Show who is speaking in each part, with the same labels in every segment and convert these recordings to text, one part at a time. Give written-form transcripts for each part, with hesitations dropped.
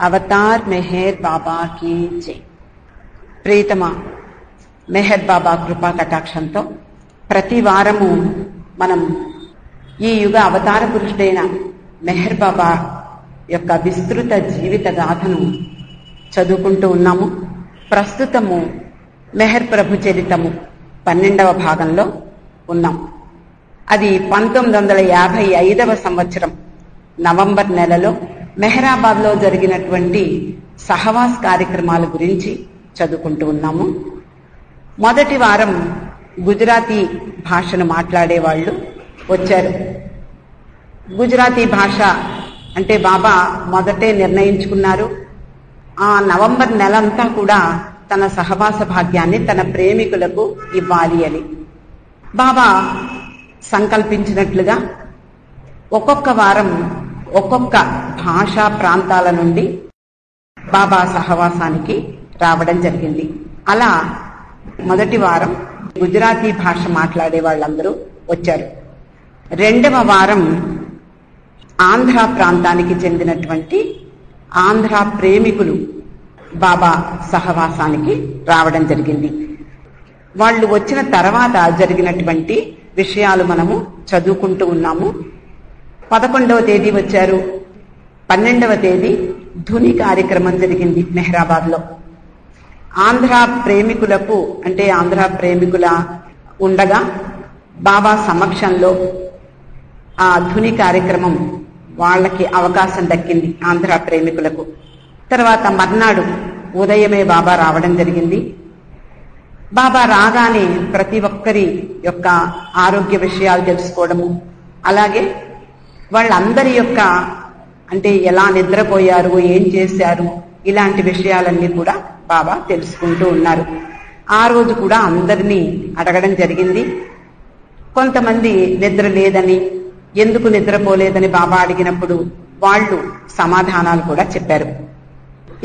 Speaker 1: Avatar Meher బాబా key జై. ప్రియతమ మెహర్ బాబా కృపా కటాక్షంతో ప్రతి వారము మనం ఈ యుగ అవతార పురుషుడైన మెహర్ బాబా యొక్క విస్తృత జీవిత గాథను చదువుకుంటూ ఉన్నాము. ప్రస్తుతము మెహర్ ప్రభు చరితము 12వ భాగంలో ఉన్నాం. అది 1955వ సంవత్సరం నవంబర్ నెలలో మెహరాబాద్ లో జరిగినటువంటి సహవాస్ కార్యక్రమాల గురించి చదువుకుంటూ ఉన్నాము. మొదటి వారం గుజరాతీ భాషను మాట్లాడే వాళ్ళు వచ్చారు. గుజరాతీ భాష అంటే బాబా మొదటే నిర్ణయించుకున్నారు. ఆ నవంబర్ నెలంతా కూడా తన సహవాస భాగ్యాన్ని తన ప్రేమికులకు ఇవ్వాలి అని బాబా సంకల్పించినట్లుగా ఒక్కొక్క వారం ఒక్కొక్క భాషా ప్రాంతాల నుండి బాబా సహవాసానికి రావడం జరిగింది. అలా మొదటి వారం గుజరాతీ భాష మాట్లాడే వాళ్ళందరూ వచ్చారు. రెండవ వారం ఆంధ్ర ప్రాంతానికి చెందినటువంటి ఆంధ్ర ప్రేమికులు బాబా సహవాసానికి రావడం జరిగింది. వాళ్ళు వచ్చిన తర్వాత జరిగినటువంటి విషయాలు మనము చదువుకుంటూ ఉన్నాము. 11వ తేదీ వచ్చారు. 12వ తేదీ ధుని కార్యక్రమం జరిగింది మెహరాబాద్ లో. ఆంధ్ర ప్రేమికులకు అంటే ఆంధ్ర ప్రేమికుల ఉండగా బాబా సమక్షంలో ఆ ధుని కార్యక్రమం వాళ్ళకి అవకాశం దక్కింది ఆంధ్ర ప్రేమికులకు. తర్వాత మర్నాడు ఉదయమే బాబా రావడం జరిగింది. బాబా రాగానే ప్రతి ఒక్కరి యొక్క ఆరోగ్య విషయాలు తెలుసుకోవడము, అలాగే వాళ్ళందరి యొక్క అంటే ఎలా నిద్రపోయారు, ఏం చేశారు, ఇలాంటి విషయాలన్నీ కూడా బాబా తెలుసుకుంటూ ఉన్నారు. ఆ రోజు కూడా అందరినీ అడగడం జరిగింది. కొంతమంది నిద్ర లేదని, ఎందుకు నిద్రపోలేదని బాబా అడిగినప్పుడు వాళ్ళు సమాధానాలు కూడా చెప్పారు.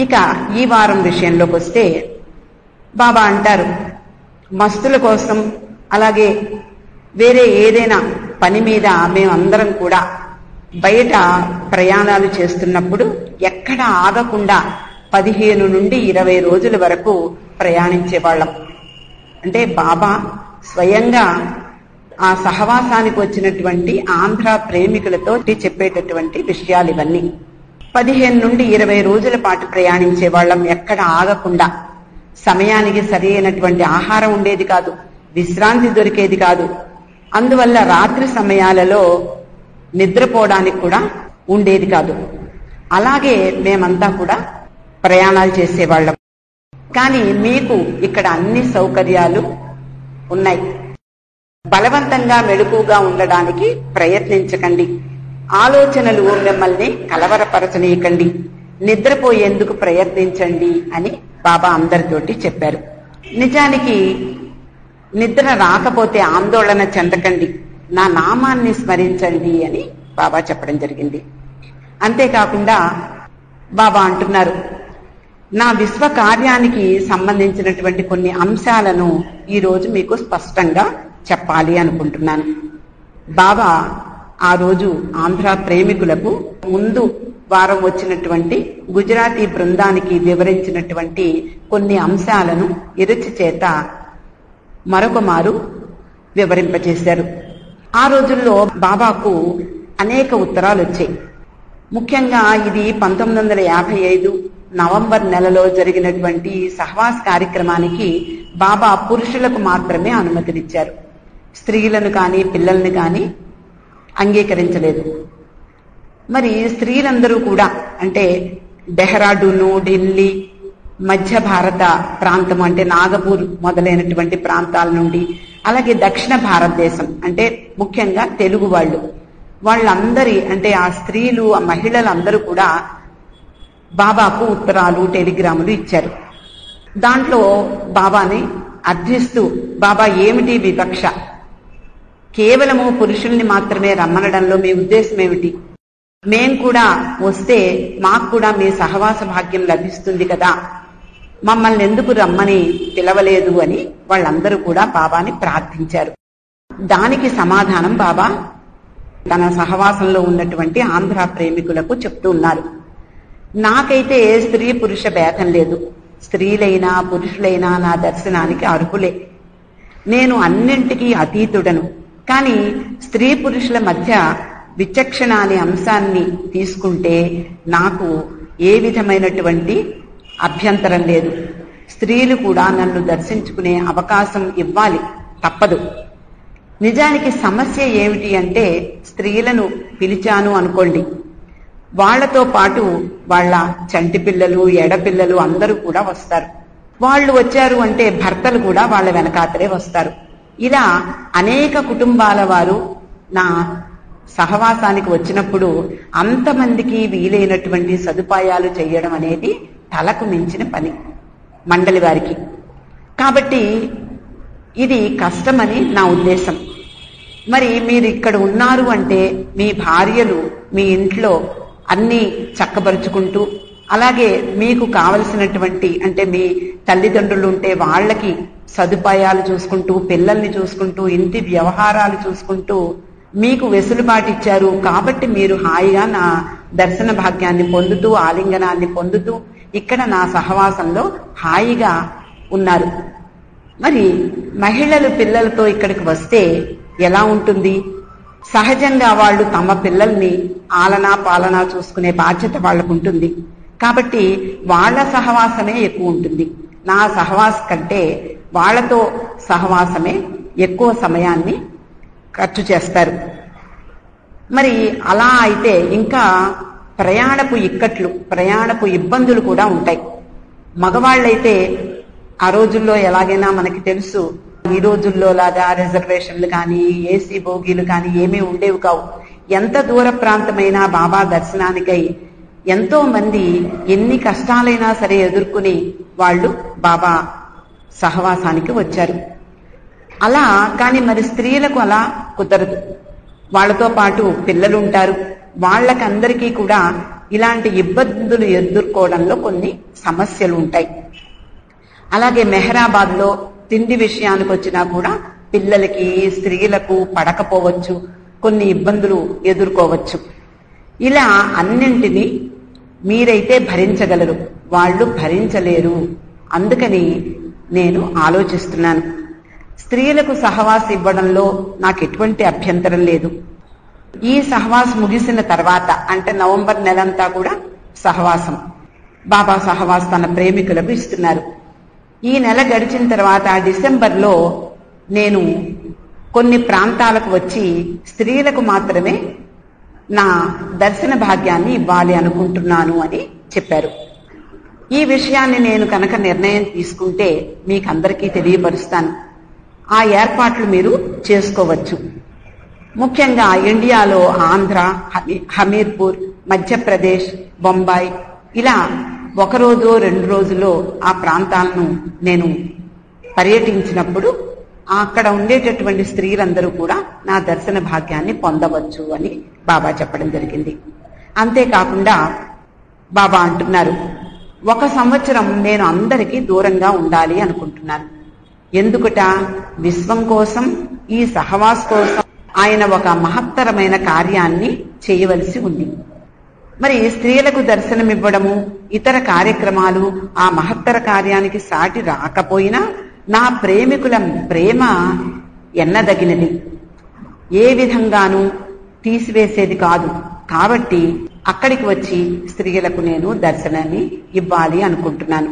Speaker 1: ఇక ఈ వారం విషయంలోకి వస్తే బాబా అంటారు, మస్తుల కోసం అలాగే వేరే ఏదైనా పని మీద మేమందరం కూడా బయట ప్రయాణాలు చేస్తున్నప్పుడు ఎక్కడ ఆగకుండా 15 నుండి 20 రోజుల వరకు ప్రయాణించే వాళ్ళం. అంటే బాబా స్వయంగా ఆ సహవాసానికి వచ్చినటువంటి ఆంధ్ర ప్రేమికులతో చెప్పేటటువంటి విషయాలు ఇవన్నీ. 15 నుండి 20 రోజుల పాటు ప్రయాణించే వాళ్ళం, ఎక్కడ ఆగకుండా. సమయానికి సరి అయినటువంటి ఆహారం ఉండేది కాదు, విశ్రాంతి దొరికేది కాదు. అందువల్ల రాత్రి సమయాలలో నిద్రపోవడానికి కూడా ఉండేది కాదు. అలాగే మేమంతా కూడా ప్రయాణాలు చేసేవాళ్ళం. కానీ మీకు ఇక్కడ అన్ని సౌకర్యాలు ఉన్నాయి. బలవంతంగా మెలకుగా ఉండడానికి ప్రయత్నించకండి. ఆలోచనలు మిమ్మల్ని కలవరపరచనీయకండి. నిద్రపోయేందుకు ప్రయత్నించండి అని బాబా అందరితోటి చెప్పారు. నిజానికి నిద్ర రాకపోతే ఆందోళన చెందకండి, నా నామాన్ని స్మరించండి అని బాబా చెప్పడం జరిగింది. అంతేకాకుండా బాబా అంటున్నారు, నా విశ్వ కార్యానికి సంబంధించినటువంటి కొన్ని అంశాలను ఈరోజు మీకు స్పష్టంగా చెప్పాలి అనుకుంటున్నాను. బాబా ఆ రోజు ఆంధ్ర ప్రేమికులకు ముందు వారం వచ్చినటువంటి గుజరాతీ బృందానికి వివరించినటువంటి కొన్ని అంశాలను ఇరుచి చేత మరొక మారు వివరింపచేశారు. ఆ రోజుల్లో బాబాకు అనేక ఉత్తరాలు వచ్చాయి. ముఖ్యంగా ఇది 1955 నవంబర్ నెలలో జరిగినటువంటి సహవాస్ కార్యక్రమానికి బాబా పురుషులకు మాత్రమే అనుమతినిచ్చారు. స్త్రీలను కానీ పిల్లల్ని కానీ అంగీకరించలేదు. మరి స్త్రీలందరూ కూడా అంటే డెహ్రాడూను, ఢిల్లీ, మధ్య భారత ప్రాంతం అంటే నాగపూర్ మొదలైనటువంటి ప్రాంతాల నుండి, అలాగే దక్షిణ భారతదేశం అంటే ముఖ్యంగా తెలుగు వాళ్ళందరి అంటే ఆ స్త్రీలు ఆ మహిళలందరూ కూడా బాబాకు ఉత్తరాలు, టెలిగ్రాములు ఇచ్చారు. దాంట్లో బాబాని అర్థిస్తూ, బాబా ఏమిటి వివక్ష, కేవలము పురుషుల్ని మాత్రమే రమ్మనడంలో మీ ఉద్దేశం ఏమిటి, మేం కూడా వస్తే మాకు కూడా మీ సహవాస భాగ్యం లభిస్తుంది కదా, మమ్మల్ని ఎందుకు రమ్మని పిలవలేదు అని వాళ్ళందరూ కూడా బాబాని ప్రార్థించారు. దానికి సమాధానం బాబా తన సహవాసంలో ఉన్నటువంటి ఆంధ్ర ప్రేమికులకు చెప్తూ ఉన్నారు. నాకైతే స్త్రీ పురుష భేదం లేదు. స్త్రీలైనా పురుషులైనా నా దర్శనానికి అర్హులే. నేను అన్నింటికీ అతీతుడను. కానీ స్త్రీ పురుషుల మధ్య విచక్షణ అనే అంశాన్ని తీసుకుంటే నాకు ఏ విధమైనటువంటి అభ్యంతరం లేదు. స్త్రీలు కూడా నన్ను దర్శించుకునే అవకాశం ఇవ్వాలి, తప్పదు. నిజానికి సమస్య ఏమిటి అంటే, స్త్రీలను పిలిచాను అనుకోండి, వాళ్లతో పాటు వాళ్ళ చంటి పిల్లలు, ఎడపిల్లలు అందరూ కూడా వస్తారు. వాళ్ళు వచ్చారు అంటే భర్తలు కూడా వాళ్ళ వెనకాతలే వస్తారు. ఇలా అనేక కుటుంబాల వారు నా సహవాసానికి వచ్చినప్పుడు అంతమందికి వీలైనటువంటి సదుపాయాలు చేయడం అనేది తలకు మించిన పని మండలి వారికి. కాబట్టి ఇది కష్టమని నా ఉద్దేశం. మరి మీరు ఇక్కడ ఉన్నారు అంటే మీ భార్యలు మీ ఇంట్లో అన్నీ చక్కబరుచుకుంటూ, అలాగే మీకు కావలసినటువంటి అంటే మీ తల్లిదండ్రులు ఉంటే వాళ్ళకి సదుపాయాలు చూసుకుంటూ, పిల్లల్ని చూసుకుంటూ, ఇంటి వ్యవహారాలు చూసుకుంటూ మీకు వెసులుబాటు ఇచ్చారు. కాబట్టి మీరు హాయిగా నా దర్శన భాగ్యాన్ని పొందుతూ, ఆలింగనాన్ని పొందుతూ ఇక్కడ నా సహవాసంలో హాయిగా ఉన్నారు. మరి మహిళలు పిల్లలతో ఇక్కడికి వస్తే ఎలా ఉంటుంది? సహజంగా వాళ్ళు తమ పిల్లల్ని ఆలనా పాలనా చూసుకునే బాధ్యత వాళ్లకు ఉంటుంది. కాబట్టి వాళ్ల సహవాసమే ఎక్కువ ఉంటుంది. నా సహవాసం కంటే వాళ్లతో సహవాసమే ఎక్కువ సమయాన్ని ఖర్చు చేస్తారు. మరి అలా అయితే ఇంకా ప్రయాణపు ఇక్కట్లు, ప్రయాణపు ఇబ్బందులు కూడా ఉంటాయి. మగవాళ్ళైతే ఆ రోజుల్లో ఎలాగైనా మనకి తెలుసు, ఈ రోజుల్లో లాగా రిజర్వేషన్లు కానీ ఏసీ బోగీలు కానీ ఏమీ ఉండేవి కావు. ఎంత దూర ప్రాంతమైనా బాబా దర్శనానికై ఎంతో మంది ఎన్ని కష్టాలైనా సరే ఎదుర్కొని వాళ్ళు బాబా సహవాసానికి వచ్చారు. అలా కానీ మరి స్త్రీలకు అలా కుదరదు. వాళ్లతో పాటు పిల్లలు ఉంటారు. వాళ్ళకందరికీ కూడా ఇలాంటి ఇబ్బందులు ఎదుర్కోవడంలో కొన్ని సమస్యలు ఉంటాయి. అలాగే మెహరాబాద్ లో తిండి విషయానికి వచ్చినా కూడా పిల్లలకి స్త్రీలకు పడకపోవచ్చు, కొన్ని ఇబ్బందులు ఎదుర్కోవచ్చు. ఇలా అన్నింటినీ మీరైతే భరించగలరు, వాళ్ళు భరించలేరు. అందుకని నేను ఆలోచిస్తున్నాను. స్త్రీలకు సహవాసం ఇవ్వడంలో నాకు ఎటువంటి అభ్యంతరం లేదు. ఈ సహవాసం ముగిసిన తర్వాత అంటే నవంబర్ నెలంతా కూడా సహవాసం, బాబా సహవాసం తన ప్రేమికులకు ఇస్తున్నారు. ఈ నెల గడిచిన తర్వాత డిసెంబర్లో నేను కొన్ని ప్రాంతాలకు వచ్చి స్త్రీలకు మాత్రమే నా దర్శన భాగ్యాన్ని ఇవ్వాలి అనుకుంటున్నాను అని చెప్పారు. ఈ విషయాన్ని నేను కనుక నిర్ణయం తీసుకుంటే మీకందరికీ తెలియపరుస్తాను. ఆ ఏర్పాట్లు మీరు చేసుకోవచ్చు. ముఖ్యంగా ఇండియాలో ఆంధ్ర, హమీర్పూర్, మధ్యప్రదేశ్, బొంబాయి ఇలా ఒక రోజు 2 రోజుల్లో ఆ ప్రాంతాలను నేను పర్యటించినప్పుడు అక్కడ ఉండేటటువంటి స్త్రీలందరూ కూడా నా దర్శన భాగ్యాన్ని పొందవచ్చు అని బాబా చెప్పడం జరిగింది. అంతేకాకుండా బాబా అంటున్నారు, 1 సంవత్సరం నేను అందరికీ దూరంగా ఉండాలి అనుకుంటున్నాను. ఎందుకుట? విశ్వం కోసం, ఈ సహవాస్ కోసం ఆయన ఒక మహత్తరమైన కార్యాన్ని చేయవలసి ఉంది. మరి స్త్రీలకు దర్శనమివ్వడము, ఇతర కార్యక్రమాలు ఆ మహత్తర కార్యానికి సాటి రాకపోయినా నా ప్రేమికుల ప్రేమ ఎన్నదగినది, ఏ విధంగానూ తీసివేసేది కాదు. కాబట్టి అక్కడికి వచ్చి స్త్రీలకు నేను దర్శనాన్ని ఇవ్వాలి అనుకుంటున్నాను.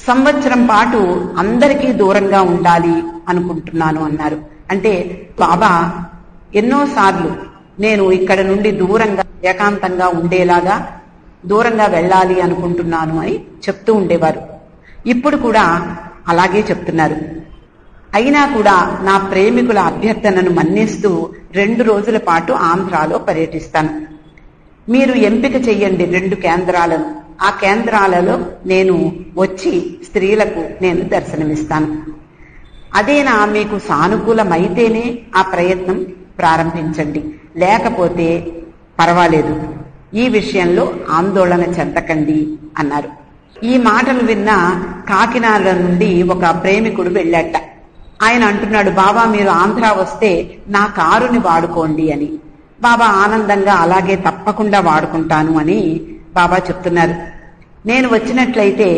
Speaker 1: సంవత్సరం పాటు అందరికీ దూరంగా ఉండాలి అనుకుంటున్నాను అన్నారు. అంటే బాబా ఎన్నోసార్లు నేను ఇక్కడ నుండి దూరంగా ఏకాంతంగా ఉండేలాగా దూరంగా వెళ్ళాలి అనుకుంటున్నాను అని చెప్తూ ఉండేవారు. ఇప్పుడు కూడా అలాగే చెప్తున్నారు. అయినా కూడా నా ప్రేమికుల అభ్యర్థనను మన్నిస్తూ 2 రోజుల పాటు ఆంధ్రాలో పర్యటిస్తాను. మీరు ఎంపిక చెయ్యండి 2 కేంద్రాలను. ఆ కేంద్రాలలో నేను వచ్చి స్త్రీలకు నేను దర్శనమిస్తాను. అదేనా మీకు సానుకూలమైతేనే ఆ ప్రయత్నం ప్రారంభించండి, లేకపోతే పర్వాలేదు, ఈ విషయంలో ఆందోళన చెందకండి అన్నారు. ఈ మాటలు విన్న కాకినాడ నుండి ఒక ప్రేమికుడు వెళ్ళాట. ఆయన అంటున్నాడు, బాబా మీరు ఆంధ్ర వస్తే నా కారుని వాడుకోండి అని. బాబా ఆనందంగా అలాగే తప్పకుండా వాడుకుంటాను అని బాబా చెప్తున్నారు, నేను వచ్చినట్లయితే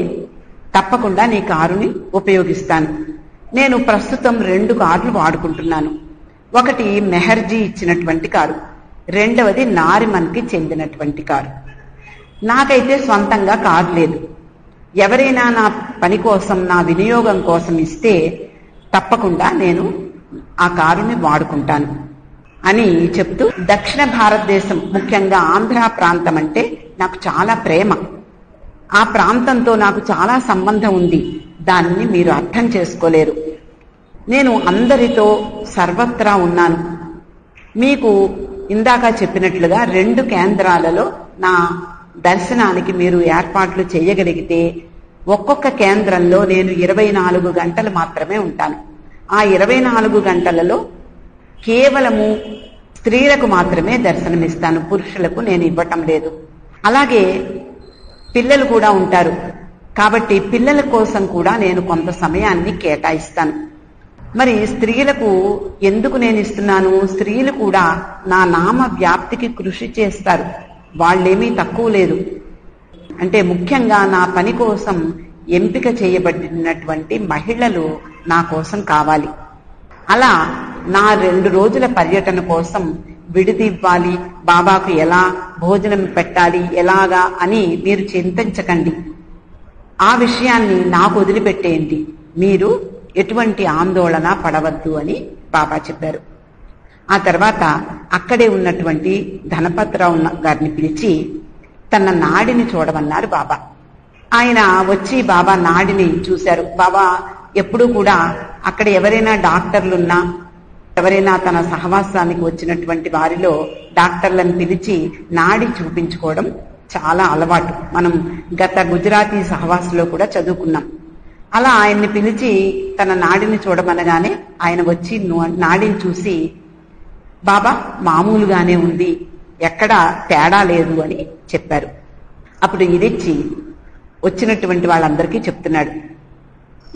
Speaker 1: తప్పకుండా నీ కారుని ఉపయోగిస్తాను. నేను ప్రస్తుతం 2 కార్లు వాడుకుంటున్నాను. ఒకటి మెహర్జీ ఇచ్చినటువంటి కారు, రెండవది నారిమన్కి చెందినటువంటి కారు. నాకైతే స్వంతంగా కారు లేదు. ఎవరైనా నా పని కోసం, నా వినియోగం కోసం ఇస్తే తప్పకుండా నేను ఆ కారుని వాడుకుంటాను అని చెప్తూ, దక్షిణ భారతదేశం ముఖ్యంగా ఆంధ్ర ప్రాంతం అంటే నాకు చాలా ప్రేమ. ఆ ప్రాంతంతో నాకు చాలా సంబంధం ఉంది. దాన్ని మీరు అర్థం చేసుకోలేరు. నేను అందరితో సర్వత్రా ఉన్నాను. మీకు ఇందాక చెప్పినట్లుగా 2 కేంద్రాలలో నా దర్శనానికి మీరు ఏర్పాట్లు చేయగలిగితే ఒక్కొక్క కేంద్రంలో నేను 24 గంటలు మాత్రమే ఉంటాను. ఆ 24 గంటలలో కేవలము స్త్రీలకు మాత్రమే దర్శనమిస్తాను, పురుషులకు నేను ఇవ్వటం లేదు. అలాగే పిల్లలు కూడా ఉంటారు కాబట్టి పిల్లల కోసం కూడా నేను కొంత సమయాన్ని కేటాయిస్తాను. మరి స్త్రీలకు ఎందుకు నేను ఇస్తున్నాను? స్త్రీలు కూడా నా నామ వ్యాప్తికి కృషి చేస్తారు. వాళ్ళేమీ తక్కువ లేదు. అంటే ముఖ్యంగా నా పని కోసం ఎంపిక చేయబడినటువంటి మహిళలు నా కోసం కావాలి. అలా నా 2 రోజుల పర్యటన కోసం విడిది ఇవ్వాలి, బాబాకు ఎలా భోజనం పెట్టాలి, ఎలాగా అని మీరు చింతించకండి. ఆ విషయాన్ని నాకు వదిలిపెట్టేయండి. మీరు ఎటువంటి ఆందోళన పడవద్దు అని బాబా చెప్పారు. ఆ తర్వాత అక్కడే ఉన్నటువంటి ధనపతిరావు గారిని పిలిచి తన నాడిని చూడమన్నారు బాబా. ఆయన వచ్చి బాబా నాడిని చూశారు. బాబా ఎప్పుడూ కూడా అక్కడ ఎవరైనా డాక్టర్లున్నా, ఎవరైనా తన సహవాసానికి వచ్చినటువంటి వారిలో డాక్టర్లను పిలిచి నాడి చూపించుకోవడం చాలా అలవాటు. మనం గత గుజరాతీ సహవాసంలో కూడా చదువుకున్నాం. అలా ఆయన్ని పిలిచి తన నాడిని చూడమనగానే ఆయన వచ్చి నాడిని చూసి, బాబా మామూలుగానే ఉంది, ఎక్కడా తేడా లేదు అని చెప్పారు. అప్పుడు ఇదిచ్చి వచ్చినటువంటి వాళ్ళందరికీ చెప్తున్నాడు.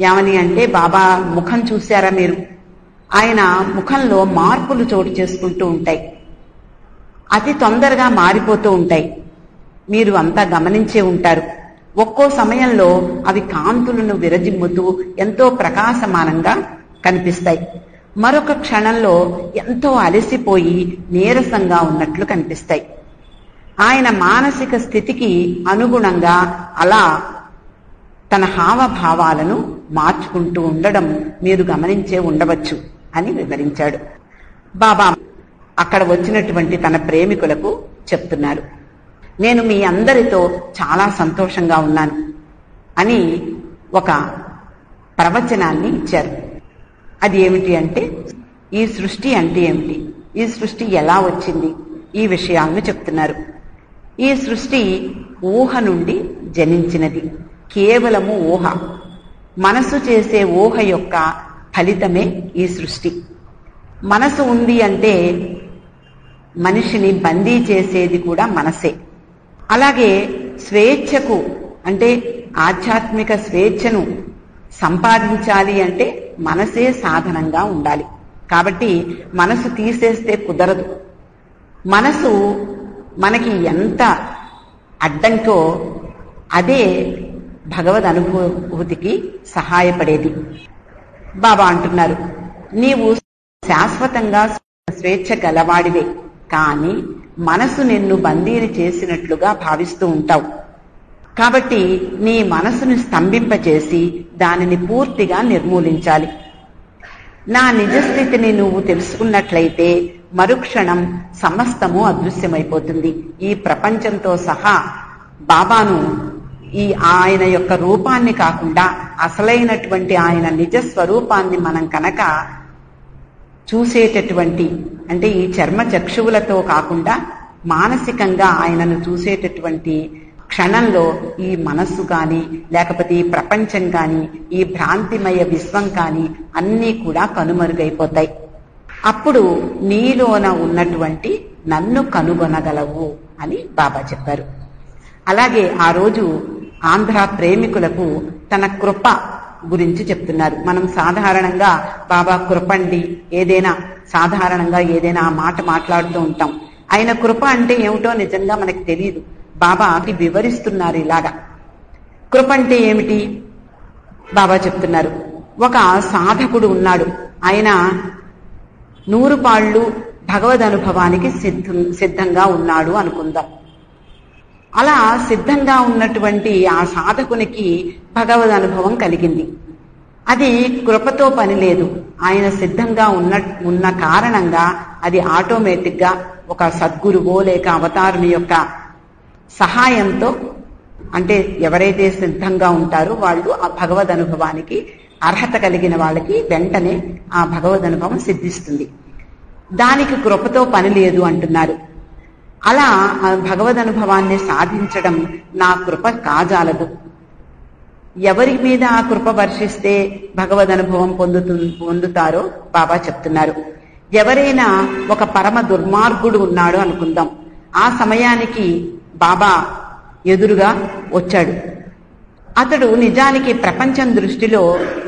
Speaker 1: ఏమని అంటే, బాబా ముఖం చూశారా మీరు? ఆయన ముఖంలో మార్పులు చోటు చేసుకుంటూ ఉంటాయి, అతి తొందరగా మారిపోతూ ఉంటాయి. మీరు అంతా గమనించే ఉంటారు. ఒక్కో సమయంలో అవి కాంతులను విరజిమ్ముతూ ఎంతో ప్రకాశమానంగా కనిపిస్తాయి. మరొక క్షణంలో ఎంతో అలసిపోయి నీరసంగా ఉన్నట్లు కనిపిస్తాయి. ఆయన మానసిక స్థితికి అనుగుణంగా అలా తన హావభావాలను మార్చుకుంటూ ఉండడం మీరు గమనించే ఉండవచ్చు అని వివరించాడు. బాబా అక్కడ వచ్చినటువంటి తన ప్రేమికులకు చెప్తున్నారు, నేను మీ అందరితో చాలా సంతోషంగా ఉన్నాను అని ఒక ప్రవచనాన్ని ఇచ్చారు. అది ఏమిటి అంటే, ఈ సృష్టి అంటే ఏమిటి, ఈ సృష్టి ఎలా వచ్చింది, ఈ విషయాలను చెప్తున్నారు. ఈ సృష్టి ఊహ నుండి జనించినది, కేవలము ఊహ. మనసు చేసే ఊహ యొక్క ఫలితమే ఈ సృష్టి. మనసు ఉంది అంటే మనిషిని బందీ చేసేది కూడా మనసే. అలాగే స్వేచ్ఛకు అంటే ఆధ్యాత్మిక స్వేచ్ఛను సంపాదించాలి అంటే మనసే సాధనంగా ఉండాలి. కాబట్టి మనసు తీసేస్తే కుదరదు. మనసు మనకి ఎంత అడ్డంకో అదే భగవద్ అనుభూతికి సహాయపడేది. బాబా అంటున్నారు, నీవు శాశ్వతంగా స్వేచ్ఛ గలవాడివే, కానీ మనసు నిన్ను బందీని చేసినట్లుగా భావిస్తూ ఉంటావు. కాబట్టి నీ మనసును స్తంభింపచేసి దానిని పూర్తిగా నిర్మూలించాలి. నా నిజస్థితిని నువ్వు తెలుసుకున్నట్లయితే మరుక్షణం సమస్తము అదృశ్యమైపోతుంది. ఈ ప్రపంచంతో సహా బాబాను, ఈ ఆయన యొక్క రూపాన్ని కాకుండా అసలైనటువంటి ఆయన నిజ స్వరూపాన్ని మనం కనుక చూసేటటువంటి, అంటే ఈ చర్మ చక్షువులతో కాకుండా మానసికంగా ఆయనను చూసేటటువంటి క్షణంలో ఈ మనస్సు కానీ, లేకపోతే ఈ ప్రపంచం కానీ, ఈ భ్రాంతిమయ విశ్వం కానీ అన్నీ కూడా కనుమరుగైపోతాయి. అప్పుడు నీలోన ఉన్నటువంటి నన్ను కనుగొనగలవు అని బాబా చెప్పారు. అలాగే ఆ రోజు ఆంధ్ర ప్రేమికులకు తన కృప గురించి చెప్తున్నారు. మనం సాధారణంగా బాబా కృపండి ఏదైనా సాధారణంగా ఏదైనా ఆ మాట మాట్లాడుతూ ఉంటాం. ఆయన కృప అంటే ఏమిటో నిజంగా మనకు తెలియదు. బాబాకి వివరిస్తున్నారు. ఇలాగా కృప అంటే ఏమిటి బాబా చెప్తున్నారు. ఒక సాధకుడు ఉన్నాడు, ఆయన 100 పాళ్ళు భగవద్ అనుభవానికి సిద్ధంగా ఉన్నాడు అనుకుందాం. అలా సిద్ధంగా ఉన్నటువంటి ఆ సాధకునికి భగవద్ అనుభవం కలిగింది. అది కృపతో పని లేదు. ఆయన సిద్ధంగా ఉన్న కారణంగా అది ఆటోమేటిక్ గా ఒక సద్గురువో లేక అవతారుని యొక్క సహాయంతో, అంటే ఎవరైతే సిద్ధంగా ఉంటారో వాళ్ళు ఆ భగవద్ అనుభవానికి అర్హత కలిగిన వాళ్ళకి వెంటనే ఆ భగవద్ అనుభవం సిద్ధిస్తుంది. దానికి కృపతో పని లేదు అంటున్నారు. అలా ఆ భగవద్ అనుభవాన్ని సాధించడం నా కృప కాజాలదు. ఎవరి మీద ఆ కృప వర్షిస్తే భగవద్ అనుభవం పొందుతారో బాబా చెప్తున్నారు. ఎవరైనా ఒక పరమ దుర్మార్గుడు ఉన్నాడు అనుకుందాం. ఆ సమయానికి బాబా ఎదురుగా వచ్చాడు. అతడు నిజానికి ప్రపంచం దృష్టిలో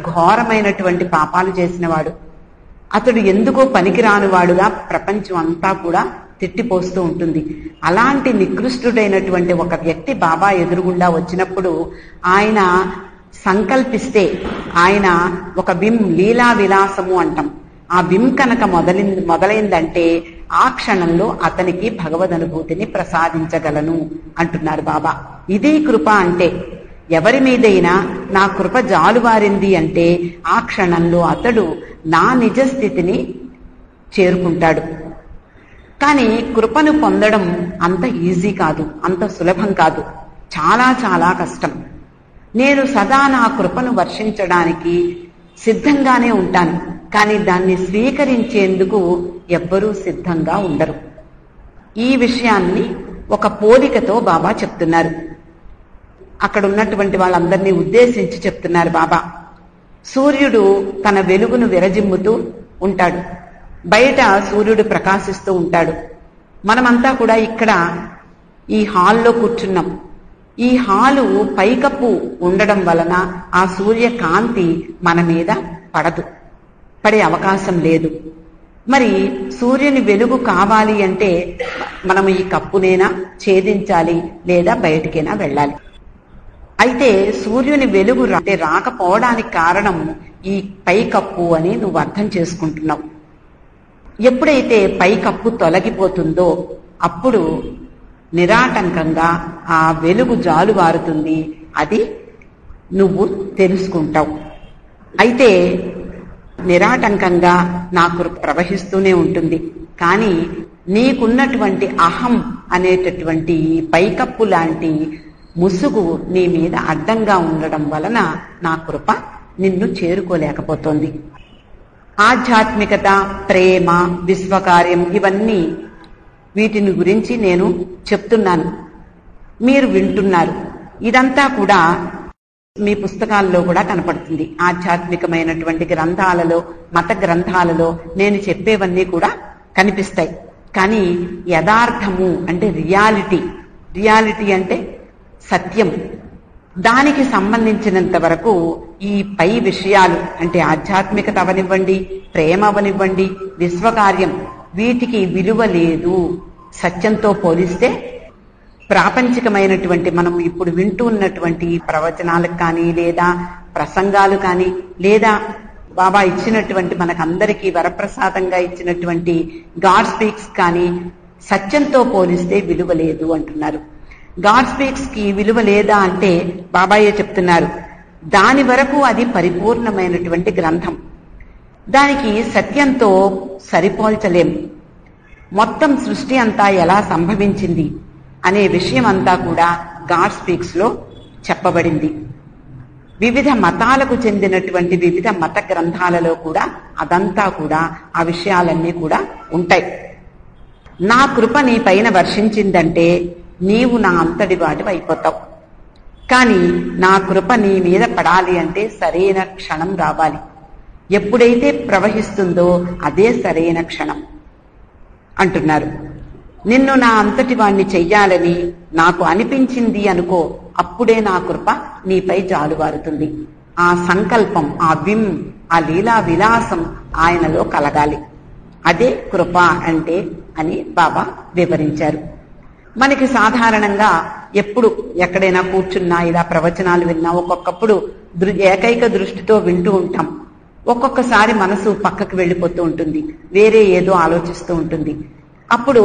Speaker 1: ఘోరమైనటువంటి పాపాలు చేసినవాడు. అతడు ఎందుకో పనికిరానివాడుగా ప్రపంచం అంతా కూడా తిట్టిపోస్తూ ఉంటుంది. అలాంటి నికృష్టుడైనటువంటి ఒక వ్యక్తి బాబా ఎదురుగుండా వచ్చినప్పుడు ఆయన సంకల్పిస్తే, ఆయన ఒక లీలా విలాసము అంటాం, ఆ కనుక మొదలైందంటే ఆ క్షణంలో అతనికి భగవద్ అనుభూతిని ప్రసాదించగలను అంటున్నారు బాబా. ఇదే కృప అంటే. ఎవరి మీదైనా నా కృప జాలువారింది అంటే ఆ క్షణంలో అతడు నా నిజస్థితిని చేరుకుంటాడు. కానీ కృపను పొందడం అంత ఈజీ కాదు, అంత సులభం కాదు, చాలా చాలా కష్టం. నేను సదా నా కృపను వర్షించడానికి సిద్ధంగానే ఉంటాను, కానీ దాన్ని స్వీకరించేందుకు ఎవ్వరూ సిద్ధంగా ఉండరు. ఈ విషయాన్ని ఒక పోలికతో బాబా చెప్తున్నారు. అక్కడ ఉన్నటువంటి వాళ్ళందరినీ ఉద్దేశించి చెప్తున్నారు బాబా. సూర్యుడు తన వెలుగును విరజిమ్ముతూ ఉంటాడు, బయట సూర్యుడు ప్రకాశిస్తూ ఉంటాడు. మనమంతా కూడా ఇక్కడ ఈ హాల్లో కూర్చున్నాం. ఈ హాలు పైకప్పు ఉండడం వలన ఆ సూర్యకాంతి మన మీద పడే అవకాశం లేదు. మరి సూర్యుని వెలుగు కావాలి అంటే మనం ఈ కప్పునైనా ఛేదించాలి, లేదా బయటికైనా వెళ్ళాలి. అయితే సూర్యుని వెలుగు రాకపోవడానికి కారణం ఈ పైకప్పు అని నువ్వు అర్థం చేసుకుంటున్నావు. ఎప్పుడైతే పైకప్పు తొలగిపోతుందో అప్పుడు నిరాటంకంగా ఆ వెలుగు జాలువారుతుంది. అది నువ్వు తెలుసుకుంటావు. అయితే నిరాటంకంగా నాకు ప్రవహిస్తూనే ఉంటుంది. కానీ నీకున్నటువంటి అహం అనేటటువంటి పైకప్పు లాంటి ముసుగు నీ మీద అడ్డంగా ఉండడం వలన నా కృప నిన్ను చేరుకోలేకపోతోంది. ఆధ్యాత్మికత, ప్రేమ, విశ్వకార్యం ఇవన్నీ వీటిని గురించి నేను చెప్తున్నాను, మీరు వింటున్నారు. ఇదంతా కూడా మీ పుస్తకాల్లో కూడా కనపడుతుంది. ఆధ్యాత్మికమైనటువంటి గ్రంథాలలో, మత గ్రంథాలలో నేను చెప్పేవన్నీ కూడా కనిపిస్తాయి. కానీ యథార్థము అంటే రియాలిటీ అంటే సత్యం, దానికి సంబంధించినంత వరకు ఈ పై విషయాలు అంటే ఆధ్యాత్మికత అవనివ్వండి, ప్రేమ అవనివ్వండి, విశ్వకార్యం, వీటికి విలువ లేదు. సత్యంతో పోలిస్తే ప్రాపంచికమైనటువంటి మనం ఇప్పుడు వింటూ ఉన్నటువంటి ప్రవచనాలకు కానీ, లేదా ప్రసంగాలు కానీ, లేదా బాబా ఇచ్చినటువంటి మనకందరికీ వరప్రసాదంగా ఇచ్చినటువంటి గాడ్ స్పీక్స్ కానీ సత్యంతో పోలిస్తే విలువ లేదు అంటున్నారు. గాడ్ స్పీక్స్ కి విలువ లేదా అంటే బాబాయే చెప్తున్నారు, దాని వరకు అది పరిపూర్ణమైనటువంటి గ్రంథం, దానికి సత్యంతో సరిపోల్చలేం. మొత్తం సృష్టి అంతా ఎలా సంభవించింది అనే విషయం అంతా కూడా గాడ్ స్పీక్స్ లో చెప్పబడింది. వివిధ మతాలకు చెందినటువంటి వివిధ మత గ్రంథాలలో కూడా అదంతా కూడా ఆ విషయాలన్నీ కూడా ఉంటాయి. నా కృప నీ పైన వర్షించిందంటే నీవు నా అంతటి వాటివి అయిపోతావు. కానీ నా కృప నీ మీద పడాలి అంటే సరైన క్షణం రావాలి. ఎప్పుడైతే ప్రవహిస్తుందో అదే సరైన క్షణం అంటున్నారు. నిన్ను నా అంతటి వాణ్ణి చెయ్యాలని నాకు అనిపించింది అనుకో, అప్పుడే నా కృప నీపై జాలువారుతుంది. ఆ సంకల్పం, ఆ లీలా విలాసం ఆయనలో కలగాలి. అదే కృప అంటే అని బాబా వివరించారు. మనకి సాధారణంగా ఎప్పుడు ఎక్కడైనా కూర్చున్నా ఇలా ప్రవచనాలు విన్నా ఒక్కొక్కప్పుడు ఏకైక దృష్టితో వింటూ ఉంటాం. ఒక్కొక్కసారి మనసు పక్కకు వెళ్ళిపోతూ ఉంటుంది, వేరే ఏదో ఆలోచిస్తూ ఉంటుంది. అప్పుడు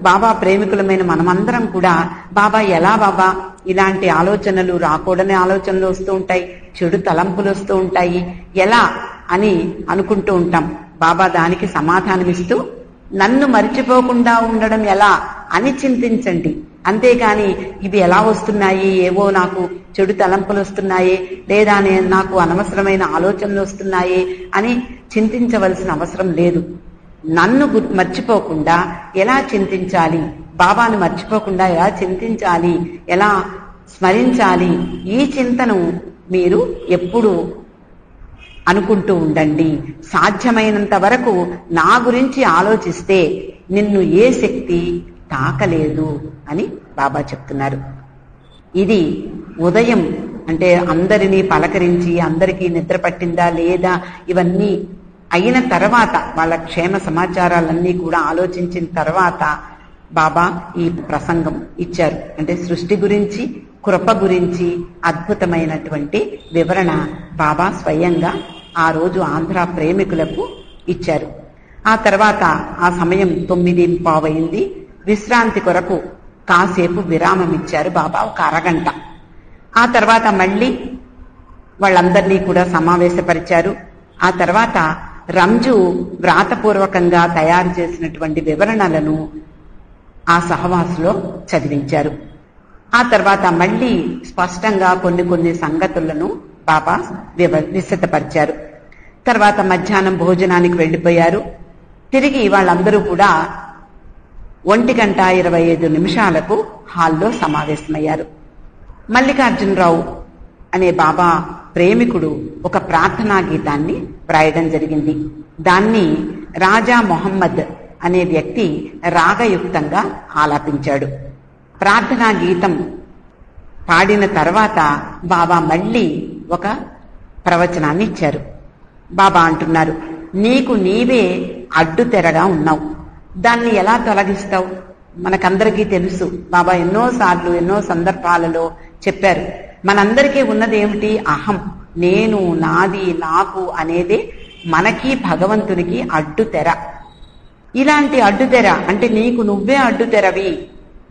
Speaker 1: బాబా ప్రేమికులమైన మనమందరం కూడా బాబా ఎలా బాబా ఇలాంటి ఆలోచనలు, రాకూడని ఆలోచనలు వస్తూ ఉంటాయి, చెడు తలంపులు వస్తూ ఉంటాయి, ఎలా అని అనుకుంటూ ఉంటాం. బాబా దానికి సమాధానమిస్తూ నన్ను మర్చిపోకుండా ఉండడం ఎలా అని చింతించండి. అంతేగాని ఇవి ఎలా వస్తున్నాయి, ఏవో నాకు చెడు తలంపులు వస్తున్నాయి, లేదా నాకు అనవసరమైన ఆలోచనలు వస్తున్నాయి అని చింతించవలసిన అవసరం లేదు. నన్ను మర్చిపోకుండా ఎలా చింతించాలి, బాబాను మర్చిపోకుండా ఎలా చింతించాలి, ఎలా స్మరించాలి, ఈ చింతను మీరు ఎప్పుడు అనుకుంటూ ఉండండి. సాధ్యమైనంత వరకు నా గురించి ఆలోచిస్తే నిన్ను ఏ శక్తి తాకలేదు అని బాబా చెప్తున్నారు. ఇది ఉదయం అంటే అందరినీ పలకరించి అందరికీ నిద్ర పట్టిందా లేదా ఇవన్నీ అయిన తర్వాత, వాళ్ళ క్షేమ సమాచారాలన్నీ కూడా ఆలోచించిన తర్వాత బాబా ఈ ప్రసంగం ఇచ్చారు. అంటే సృష్టి గురించి, కృప గురించి అద్భుతమైనటువంటి వివరణ బాబా స్వయంగా ఆ రోజు ఆంధ్ర ప్రేమికులకు ఇచ్చారు. ఆ తర్వాత ఆ సమయం 9:15 అయింది. విశ్రాంతి కొరకు కాసేపు విరామం ఇచ్చారు బాబా, ఒక అరగంట. ఆ తర్వాత మళ్ళీ వాళ్ళందరినీ కూడా సమావేశపరిచారు. ఆ తర్వాత రంజు వ్రాతపూర్వకంగా తయారు చేసినటువంటి వివరణలను ఆ సహవాసులో చదివించారు. ఆ తర్వాత మళ్ళీ స్పష్టంగా కొన్ని సంగతులను బాబా విశదపరిచారు. తర్వాత మధ్యాహ్నం భోజనానికి వెళ్లిపోయారు. తిరిగి వాళ్ళందరూ కూడా 1:25 హాల్లో సమావేశమయ్యారు. మల్లికార్జునరావు అనే బాబా ప్రేమికుడు ఒక ప్రార్థనా గీతాన్ని వ్రాయడం జరిగింది. దాన్ని రాజా మొహమ్మద్ అనే వ్యక్తి రాగయుక్తంగా ఆలాపించాడు. ప్రార్థనా గీతం పాడిన తర్వాత బాబా మళ్ళీ ఒక ప్రవచనాన్ని ఇచ్చారు. బాబా అంటున్నారు, నీకు నీవే అడ్డుతెరగా ఉన్నావు, దాన్ని ఎలా తొలగిస్తావు? మనకందరికీ తెలుసు, బాబా ఎన్నోసార్లు ఎన్నో సందర్భాలలో చెప్పారు. మనందరికీ ఉన్నది ఏమిటి? అహం, నేను, నాది, నాకు అనేదే మనకి భగవంతునికి అడ్డుతెర. ఇలాంటి అడ్డుతెర అంటే నీకు నువ్వే అడ్డుతెరవి,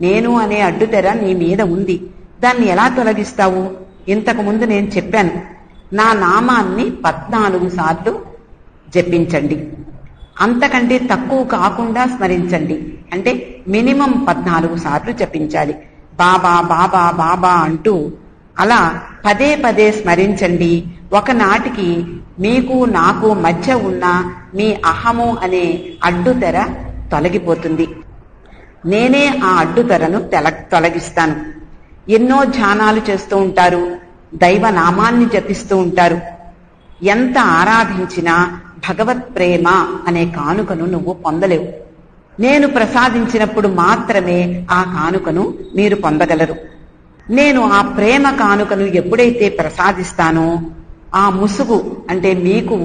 Speaker 1: నేను అనే అడ్డుతెర నీ మీద ఉంది. దాన్ని ఎలా తొలగిస్తావు? ఇంతకు ముందు నేను చెప్పాను, నా నామాన్ని 14 సార్లు జపించండి, అంతకంటే తక్కువ కాకుండా స్మరించండి. అంటే మినిమం 14 సార్లు జపించాలి. బాబా బాబా బాబా అంటూ అలా పదే స్మరించండి. ఒకనాటికి మీకు నాకు మధ్య ఉన్న మీ అహము అనే అడ్డుతెర తొలగిపోతుంది. నేనే ఆ అడ్డుతెరను తొలగిస్తాను. ఎన్నో ధ్యానాలు చేస్తూ ఉంటారు, దైవ నామాన్ని జపిస్తూ ఉంటారు. ఎంత ఆరాధించినా భగవత్ ప్రేమ అనే కానుకను నువ్వు పొందలేవు. నేను ప్రసాదించినప్పుడు మాత్రమే ఆ కానుకను మీరు పొందగలరు. నేను ఆ ప్రేమ కానుకను ఎప్పుడైతే ప్రసాదిస్తానో ఆ ముసుగు అంటే మీకు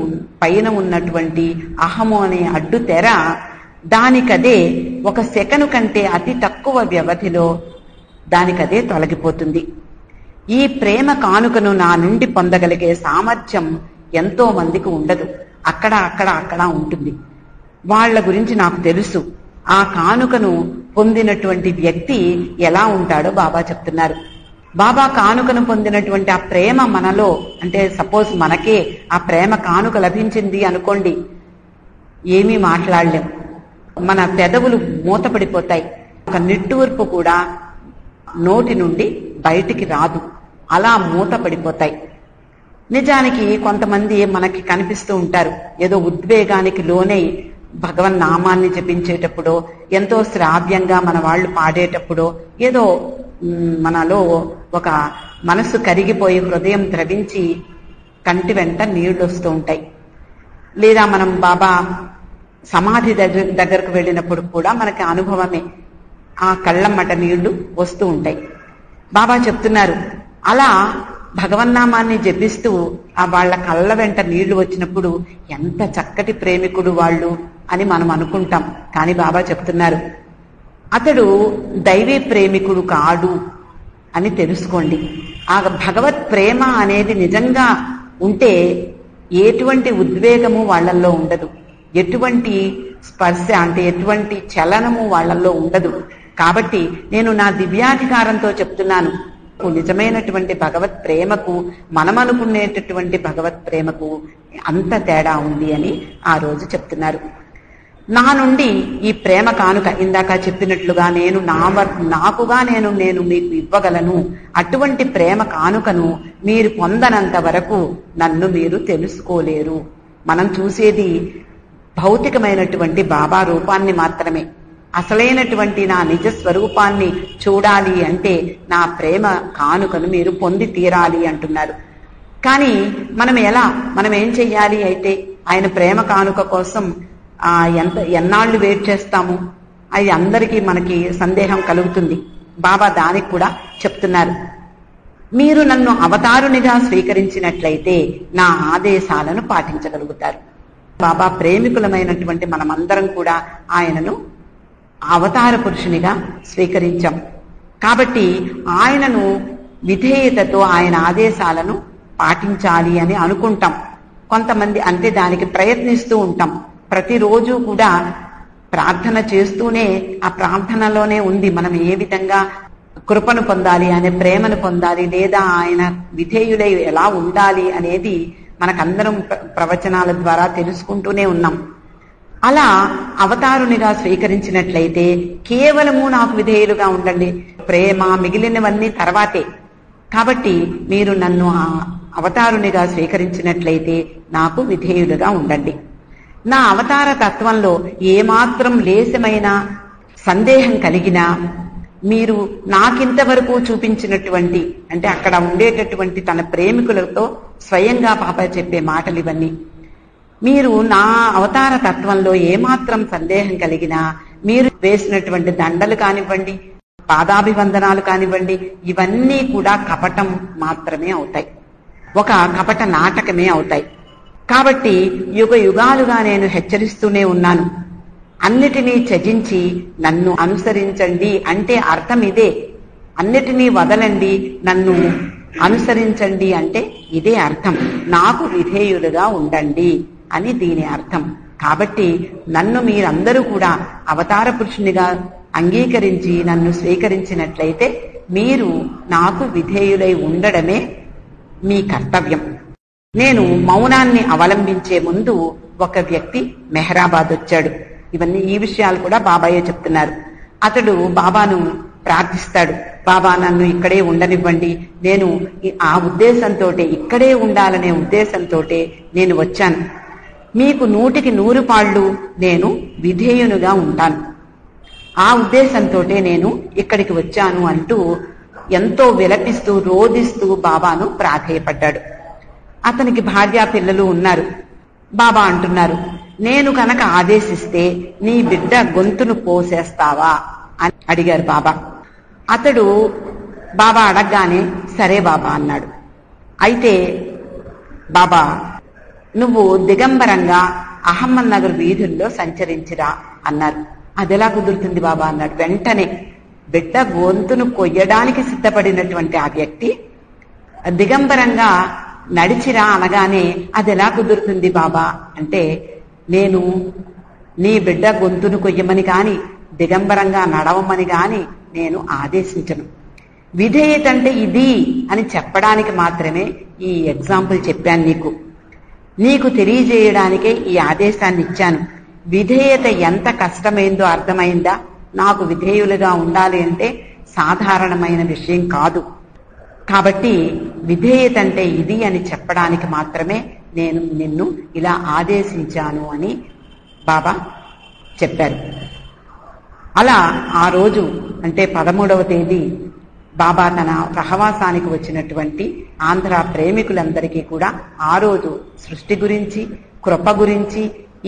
Speaker 1: పైన ఉన్నటువంటి అహము అనే అడ్డు తెర దానికదే 1 సెకను కంటే అతి తక్కువ వ్యవధిలో దానికదే తొలగిపోతుంది. ఈ ప్రేమ కానుకను నా నుండి పొందగలిగే సామర్థ్యం ఎంతో మందికి ఉండదు. అక్కడ ఉంటుంది. వాళ్ల గురించి నాకు తెలుసు. ఆ కానుకను పొందినటువంటి వ్యక్తి ఎలా ఉంటాడో బాబా చెప్తున్నారు. బాబా కానుకను పొందినటువంటి ఆ ప్రేమ మనలో, అంటే సపోజ్ మనకే ఆ ప్రేమ కానుక లభించింది అనుకోండి, ఏమీ మాట్లాడలేం. మన పెదవులు మూతపడిపోతాయి. ఒక నిట్టూర్పు కూడా నోటి నుండి బయటికి రాదు, అలా మూతపడిపోతాయి. నిజానికి కొంతమంది మనకి కనిపిస్తూ ఉంటారు, ఏదో ఉద్వేగానికి లోనై భగవన్ నామాన్ని జపించేటప్పుడో, ఎంతో శ్రావ్యంగా మన వాళ్ళు పాడేటప్పుడో ఏదో మనలో ఒక మనసు కరిగిపోయి హృదయం ద్రవించి కంటి వెంట నీళ్లు వస్తూ ఉంటాయి. లేదా మనం బాబా సమాధి దగ్గరకు వెళ్ళినప్పుడు కూడా మనకి అనుభవమే, ఆ కళ్ళమ్మట నీళ్లు వస్తూ ఉంటాయి. బాబా చెప్తున్నారు, అలా భగవన్నామాన్ని జపిస్తూ ఆ వాళ్ళ కళ్ళ వెంట నీళ్లు వచ్చినప్పుడు ఎంత చక్కటి ప్రేమికుడు వాళ్ళు అని మనం అనుకుంటాం. కానీ బాబా చెప్తున్నారు, అతడు దైవీ ప్రేమికుడు కాడు, అని తెలుసుకోండి. ఆ భగవత్ ప్రేమ అనేది నిజంగా ఉంటే ఎటువంటి ఉద్వేగము వాళ్ళల్లో ఉండదు, ఎటువంటి స్పర్శ అంటే ఎటువంటి చలనము వాళ్ళల్లో ఉండదు. కాబట్టి నేను నా దివ్యాధికారంతో చెప్తున్నాను, నిజమైనటువంటి భగవత్ ప్రేమకు మనమనుకునేటటువంటి భగవత్ ప్రేమకు అంత తేడా ఉంది అని ఆ రోజు చెప్తున్నారు. నా నుండి ఈ ప్రేమ కానుక ఇందాక చెప్పినట్లుగా నేను నాకుగా నేను మీకు ఇవ్వగలను. అటువంటి ప్రేమ కానుకను మీరు పొందనంత వరకు నన్ను మీరు తెలుసుకోలేరు. మనం చూసేది భౌతికమైనటువంటి బాబా రూపాన్ని మాత్రమే. అసలైనటువంటి నా నిజ స్వరూపాన్ని చూడాలి అంటే నా ప్రేమ కానుకను మీరు పొంది తీరాలి అంటున్నారు. కానీ మనం ఏం చెయ్యాలి అయితే ఆయన ప్రేమ కానుక కోసం ఎన్నాళ్ళు వెయిట్ చేస్తాము? అది అందరికీ మనకి సందేహం కలుగుతుంది. బాబా దానికి కూడా చెప్తున్నారు, మీరు నన్ను అవతారునిగా స్వీకరించినట్లయితే నా ఆదేశాలను పాటించగలుగుతారు. బాబా ప్రేమికులమైనటువంటి మనమందరం కూడా ఆయనను అవతార పురుషునిగా స్వీకరించాం. కాబట్టి ఆయనను విధేయతతో ఆయన ఆదేశాలను పాటించాలి అని అనుకుంటాం. కొంతమంది అంటే దానికి ప్రయత్నిస్తూ ఉంటాం. ప్రతిరోజు కూడా ప్రార్థన చేస్తూనే ఆ ప్రార్థనలోనే ఉంది మనం ఏ విధంగా కృపను పొందాలి అనే ప్రేమను పొందాలి, లేదా ఆయన విధేయులై ఎలా ఉండాలి అనేది మనకందరం ప్రవచనాల ద్వారా తెలుసుకుంటూనే ఉన్నాం. అలా అవతారునిగా స్వీకరించినట్లయితే కేవలము నాకు విధేయులుగా ఉండండి, ప్రేమ మిగిలినవన్నీ తర్వాతే. కాబట్టి మీరు నన్ను అవతారునిగా స్వీకరించినట్లయితే నాకు విధేయులుగా ఉండండి. నా అవతార తత్వంలో ఏమాత్రం లేశమైన సందేహం కలిగినా మీరు నాకింతవరకు చూపించినటువంటి అంటే అక్కడ ఉండేటటువంటి తన ప్రేమికులతో స్వయంగా పాప చెప్పే మాటలు ఇవన్నీ. మీరు నా అవతార తత్వంలో ఏమాత్రం సందేహం కలిగినా మీరు వేసినటువంటి దండలు కానివ్వండి, పాదాభివందనాలు కానివ్వండి, ఇవన్నీ కూడా కపటం మాత్రమే అవుతాయి, ఒక కపట నాటకమే అవుతాయి. కాబట్టి యుగ యుగాలుగా నేను హెచ్చరిస్తూనే ఉన్నాను, అన్నిటినీ త్యజించి నన్ను అనుసరించండి అంటే అర్థం ఇదే. అన్నిటినీ వదలండి, నన్ను అనుసరించండి అంటే ఇదే అర్థం. నాకు విధేయులుగా ఉండండి అని దీని అర్థం. కాబట్టి నన్ను మీరందరూ కూడా అవతార పురుషునిగా అంగీకరించి నన్ను స్వీకరించినట్లయితే మీరు నాకు విధేయులై ఉండడమే మీ కర్తవ్యం. నేను మౌనాన్ని అవలంబించే ముందు ఒక వ్యక్తి మెహరాబాద్ వచ్చాడు. ఈ విషయాలు కూడా బాబాయే చెప్తున్నారు. అతడు బాబాను ప్రార్థిస్తాడు, బాబా నన్ను ఇక్కడే ఉండనివ్వండి, నేను ఆ ఉద్దేశంతో ఇక్కడే ఉండాలనే ఉద్దేశంతో నేను వచ్చాను, మీకు 100కి 100 పాళ్ళు నేను విధేయునుగా ఉంటాను, ఆ ఉద్దేశంతో నేను ఇక్కడికి వచ్చాను అంటూ ఎంతో విలపిస్తూ రోధిస్తూ బాబాను ప్రాధేయపడ్డాడు. అతనికి భార్య పిల్లలు ఉన్నారు. బాబా అంటున్నారు, నేను కనుక ఆదేశిస్తే నీ బిడ్డ గొంతును కోసేస్తావా అని అడిగారు బాబా. అతడు బాబా అడగగానే సరే బాబా అన్నాడు. అయితే బాబా నువ్వు దిగంబరంగా అహమ్మద్ నగర్ వీధుల్లో సంచరించిరా అన్నారు. అదెలా కుదురుతుంది బాబా అన్నాడు. వెంటనే బిడ్డ గొంతును కొయ్యడానికి సిద్ధపడినటువంటి ఆ వ్యక్తి దిగంబరంగా నడిచిరా అనగానే అదెలా కుదురుతుంది బాబా అంటే, నేను నీ బిడ్డ గొంతును కొయ్యమని కాని దిగంబరంగా నడవమని కాని నేను ఆదేశించను. విధేయత అంటే ఇది అని చెప్పడానికి మాత్రమే ఈ ఎగ్జాంపుల్ చెప్పాను. నీకు తెలియజేయడానికే ఈ ఆదేశాన్ని ఇచ్చాను. విధేయత ఎంత కష్టమైందో అర్థమైందా? నాకు విధేయులుగా ఉండాలి అంటే సాధారణమైన విషయం కాదు. కాబట్టి విధేయత అంటే ఇది అని చెప్పడానికి మాత్రమే నేను నిన్ను ఇలా ఆదేశించాను అని బాబా చెప్పారు. అలా ఆ రోజు అంటే 13వ తేదీ బాబా తన సహవాసానికి వచ్చినటువంటి ఆంధ్ర ప్రేమికులందరికీ కూడా ఆ రోజు సృష్టి గురించి, కృప గురించి,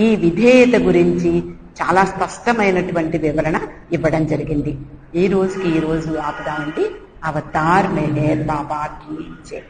Speaker 1: ఈ విధేయత గురించి చాలా స్పష్టమైనటువంటి వివరణ ఇవ్వడం జరిగింది. ఈ రోజు ఆపుదామండి. అవతార్ మెహర్ బాబా కీ జై.